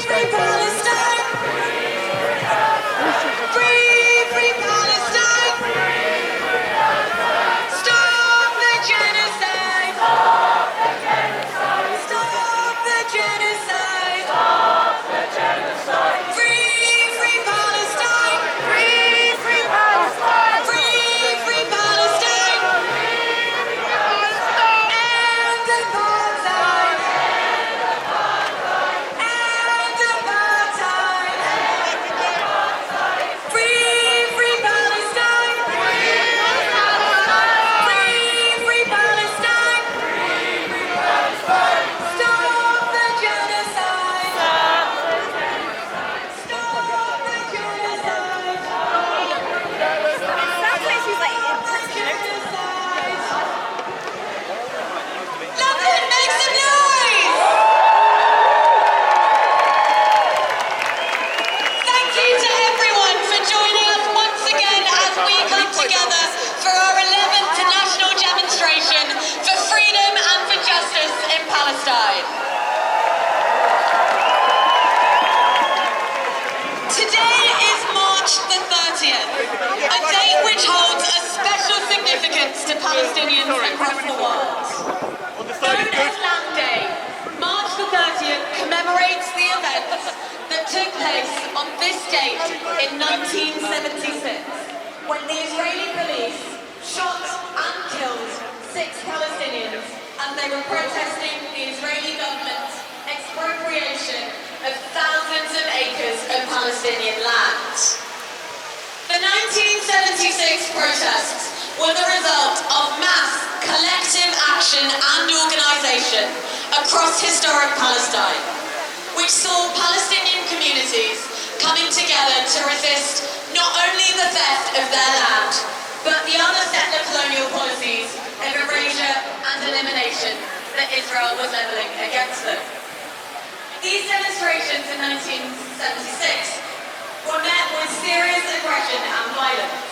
free Palestine! Free Palestine! Stop the genocide! Stop the genocide! Free Palestine! Free Palestine! Free Palestine! And apartheid! And apartheid! Free Palestine! Free Palestine! Stop the genocide! Stop the genocide! Sounds like she's like in prison. London, make some noise! Thank you to everyone for joining us once again as we come together for our 11th national demonstration for freedom and for justice in Palestine. Today is March the 30th, a date which holds a special significance to Palestinians across the world. Known as Land Day, March the 30th commemorates the events that took place on this date in 1976, when the Israeli police shot and killed 6 Palestinians as they were protesting the Israeli government's expropriation of thousands of acres of Palestinian land. The 1976 protests were the result of mass collective action and organisation across historic Palestine, which saw Palestinian communities coming together to resist not only the theft of their land, but the other settler colonial policies of erasure and elimination that Israel was levelling against them. These demonstrations in 1976 were met with serious aggression and violence.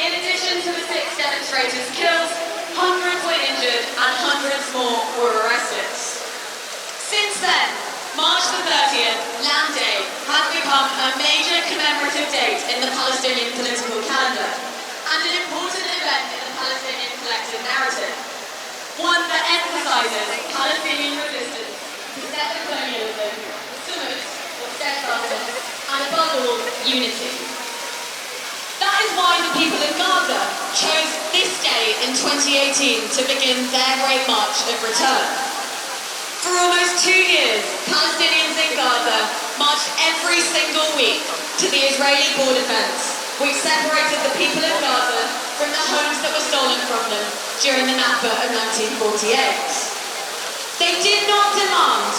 In addition to the 6 demonstrators killed, hundreds were injured and hundreds more were arrested. Since then, March the 30th, Land Day, has become a major commemorative date in the Palestinian political calendar and an important event in the Palestinian collective narrative, one that emphasises Palestinian resistance to settler colonialism, summit or steadfastness, and above all, unity. That is why the people of Gaza chose this day in 2018 to begin their Great March of Return. For almost 2 years, Palestinians in Gaza marched every single week to the Israeli border fence, which separated the people of Gaza from the homes that were stolen from them during the Nakba of 1948. They did not demand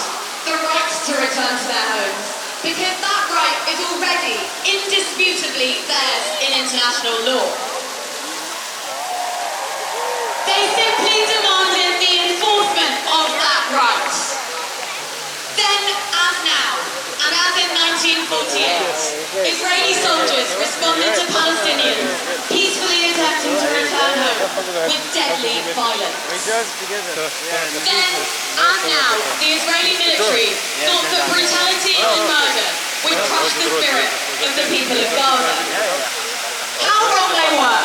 the right to return to their homes, because that right is already indisputably theirs in international law. They simply demanded the enforcement of that right. Then, as now, and as in 1948, Israeli soldiers responded to Palestinians peacefully attempting to return home with deadly violence. Then, as now, the Israeli military thought that brutality and murder would crush the spirit of the people of Gaza. How wrong they were.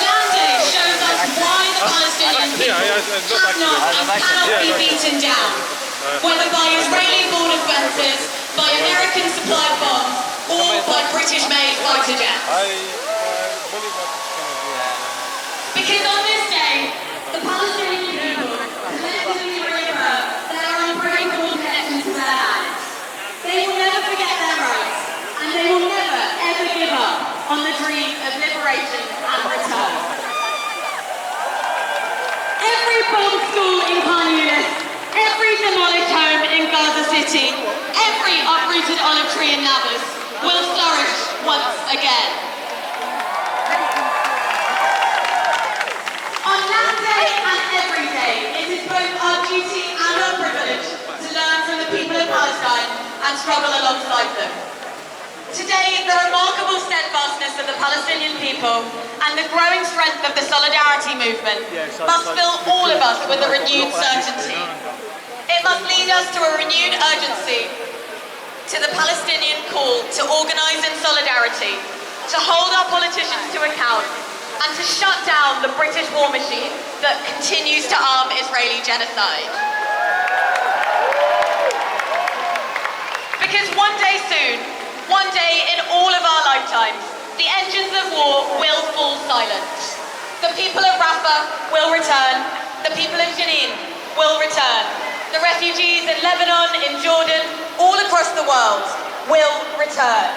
Land Day shows us why the Palestinian people have not and cannot be beaten down, whether by Israeli border fences, by American-supplied bombs, or by British-made fighter jets. Because on this day, the Palestinian people collectively remember their unbreakable connection to their land. They will never forget their rights, and they will never, ever give up on the dream of liberation and return. Every bombed school in Khan Yunis, every demolished home in Gaza City, every uprooted olive tree in Nablus will flourish once again. On Land Day and every day, it is both our duty and our privilege to learn from the people of Palestine and struggle alongside them. Today, the remarkable steadfastness of the Palestinian people and the growing strength strength of the solidarity movement must fill all of us with a renewed certainty. It must lead us to a renewed urgency to the Palestinian call to organise in solidarity, to hold our politicians to account, and to shut down the British war machine that continues to arm Israeli genocide. Because one day soon, one day in all of our lifetimes, the engines of war will fall silent. The people of Rafah will return. The people of Jenin will return. The refugees in Lebanon, in Jordan, all across the world will return.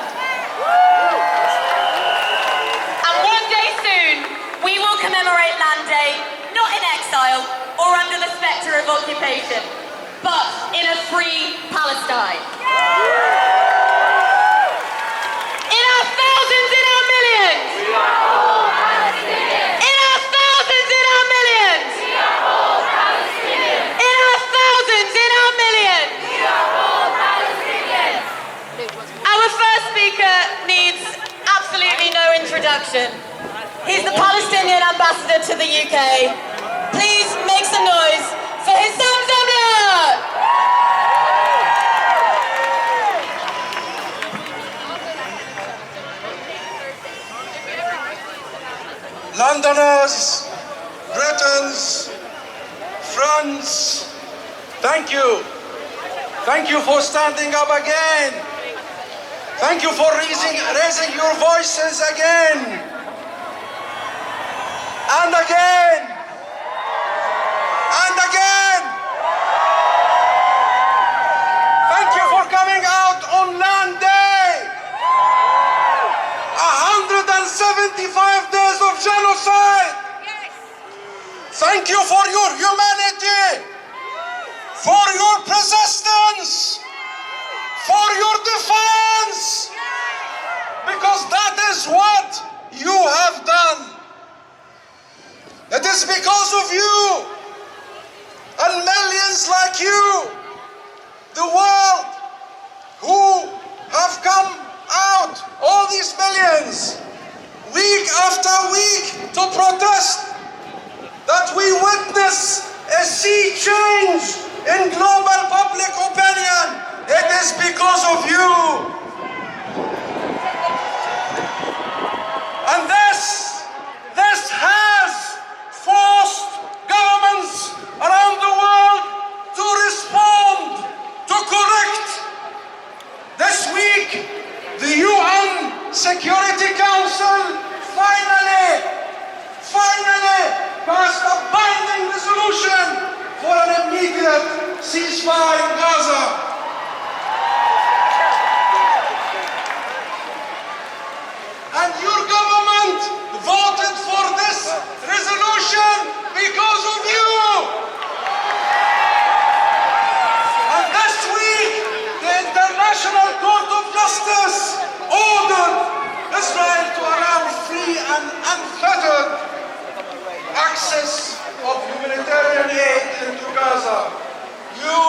And one day soon, we will commemorate Land Day, not in exile or under the spectre of occupation, but in a free Palestine. In our thousands, in our millions. We are all Palestinians. In our thousands, in our millions. We are all Palestinians. In our thousands, in our millions. We are all Palestinians. Our first speaker needs absolutely no introduction. He's the Palestinian ambassador to the UK. Please make some noise for Hissam Zamla! Londoners, Britons, friends, thank you. Thank you for standing up again. Thank you for raising your voices again. And again. And again. Thank you for coming out on Land Day. 175 days of genocide. Thank you for your humanity, for your persistence, for your defense, because that is what you have done. It is because of you and millions like you, the world, who have come out, all these millions, week after week, to protest, that we witness a sea change in global public opinion. It is because of you. And this has forced governments around the world to respond, to correct. This week, the UN Security Council finally passed a binding resolution for an immediate ceasefire in Gaza. And your government voted for this resolution because of you. And this week, the International Court of Justice ordered Israel to allow free and unfettered access of humanitarian aid into Gaza. You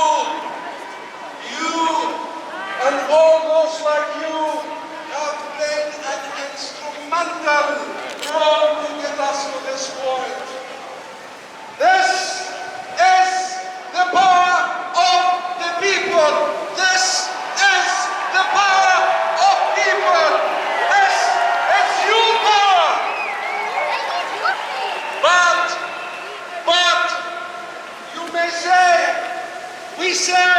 and all those like you have played an instrumental role to get us to this point. This is the power of the people. This is the power of people. This is your power. But you may say, we say,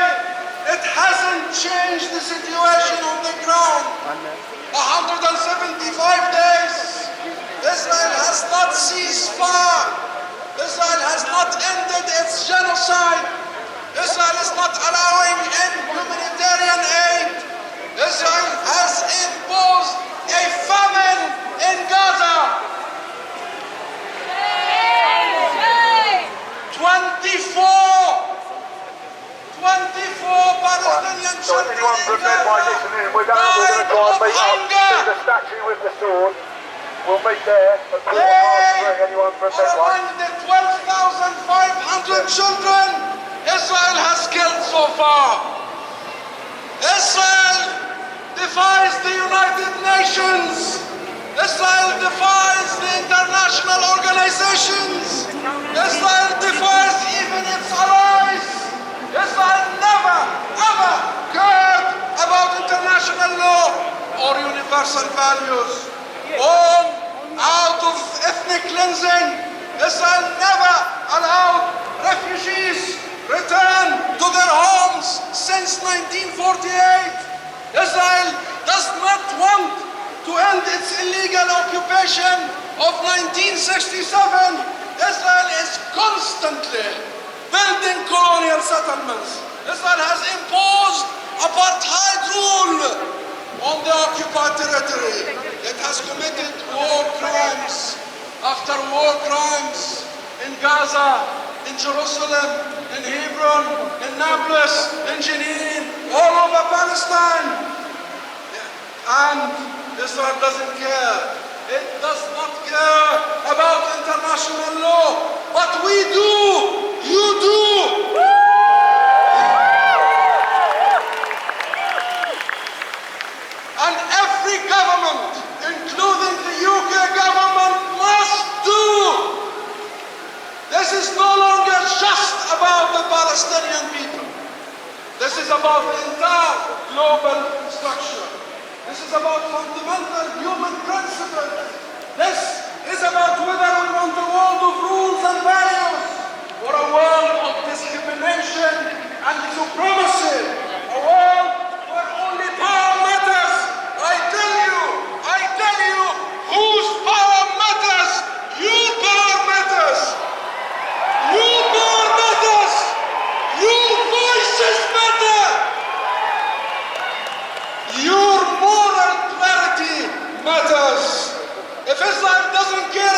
it hasn't changed the situation on the ground. 175 days. Israel has not ceased fire. Israel has not ended its genocide. Israel is not allowing in humanitarian aid. Israel has imposed a famine in Gaza. 24 Palestinian children in Gaza died of hunger. The statue with the sword. We'll meet there at 3:15. Anyone from Among the 12,500 children Israel has killed so far. Israel defies the United Nations. Israel defies the international nations. Israel defies even its allies. Israel never, ever cared about international law or universal values. Born out of ethnic cleansing, Israel never allowed refugees return to their homes since 1948. Israel does not want to end its illegal occupation of 1967. Israel is constantly building colonial settlements. Israel has imposed apartheid rule on the occupied territory. It has committed war crimes after war crimes in Gaza, in Jerusalem, in Hebron, in Nablus, in Jenin, all over Palestine. And Israel doesn't care. It does not care about international law. But we do. You do. And every government, including the UK government, must do. This is no longer just about the Palestinian people. This is about the entire global structure. This is about fundamental human principles. This is about whether we want a world of rules and values or a world of discrimination and supremacy. A world where only power matters. I tell you, whose power matters? Your power matters. Your power matters. Your voices matter. Your moral clarity matters. If Israel doesn't care